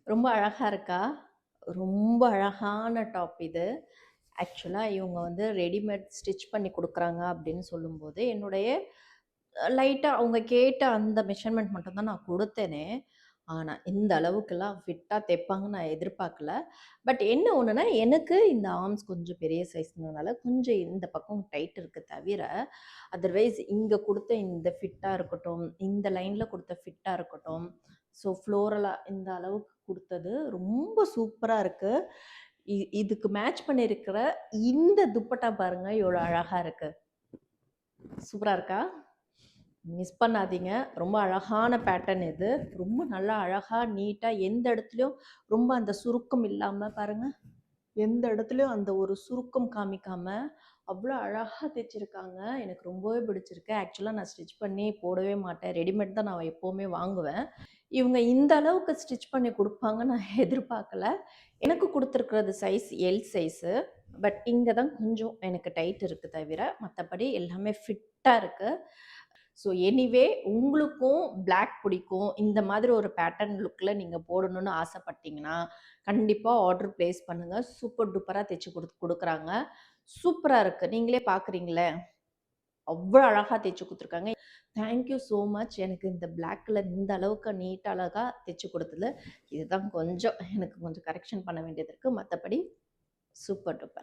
ரொம்ப அழகா இருக்கா? ரொம்ப அழகான டாப் இது. ஆக்சுவலா இவங்க வந்து ரெடிமேட் ஸ்டிச் பண்ணி குடுக்குறாங்க அப்படின்னு சொல்லும்போது, என்னுடைய லைட்டா அவங்க கேட்ட அந்த மெஷர்மென்ட் மட்டும் தான் நான் குடுத்தேனே. ஆனா, இந்த அளவுக்கெல்லாம் ஃபிட்டா தைப்பாங்கன்னு நான் எதிர்பார்க்கல. பட் என்ன ஒண்ணுன்னா, எனக்கு இந்த ஆர்ம்ஸ் கொஞ்சம் பெரிய சைஸ்ங்கிறதுனால, கொஞ்சம் இந்த பக்கம் டைட் இருக்கு தவிர, அதர்வைஸ் இங்க குடுத்த இந்த ஃபிட்டா இருக்கட்டும், இந்த லைன்ல குடுத்த ஃபிட்டா இருக்கட்டும், ஸோ ஃப்ளோரலா இந்த அளவுக்கு குடுத்தது ரொம்ப சூப்பரா இருக்கு. இதுக்கு மேட்ச் பண்ணியிருக்கிற இந்த துப்பட்டா பாருங்க, எவ்வளோ அழகா இருக்கு. சூப்பரா இருக்கா? மிஸ் பண்ணாதீங்க. ரொம்ப அழகான பேட்டர்ன் இது. ரொம்ப நல்லா அழகா, நீட்டா எந்த இடத்துலயும் ரொம்ப அந்த சுருக்கம் இல்லாம பாருங்க. எந்த இடத்துலயும் அந்த ஒரு சுருக்கம் காமிக்காம, அவ்ளோ அழகா தைச்சிருக்காங்க. எனக்கு ரொம்பவே பிடிச்சிருக்கு. ஆக்சுவலா நான் ஸ்டிச் பண்ணி போடவே மாட்டேன். ரெடிமேட் தான் நான் எப்பவுமே வாங்குவேன். இவங்க இந்த அளவுக்கு ஸ்டிச் பண்ணி குடுப்பாங்கன்னு நான் எதிர்பார்க்கல. எனக்கு குடுத்துருக்கிறது சைஸ் எல் சைஸு. பட் இங்க தான் கொஞ்சம் எனக்கு டைட் இருக்கு தவிர, மத்தபடி எல்லாமே ஃபிட்டா இருக்கு. ஸோ எனிவே உங்களுக்கும் பிளாக் பிடிக்கும். இந்த மாதிரி ஒரு பேட்டர்ன் லுக்ல நீங்க போடணும்னு ஆசைப்பட்டீங்கன்னா, கண்டிப்பா ஆர்டர் பிளேஸ் பண்ணுங்க. சூப்பர் டூப்பரா தைச்சு குடுக்குறாங்க. சூப்பரா இருக்கு. நீங்களே பார்க்குறீங்களே! அவ்ளோ அழகா தைச்சு குடுத்துருக்காங்க. Thank you so much. எனக்கு இந்த பிளாக் கலர் இந்த அளவுக்கு நீட் அழகா தைச்சு குடுத்தது. இதுதான் கொஞ்சம் எனக்கு கொஞ்சம் கரெக்ஷன் பண்ண வேண்டியது இருக்கு. மத்தபடி சூப்பர் டூப்பர்.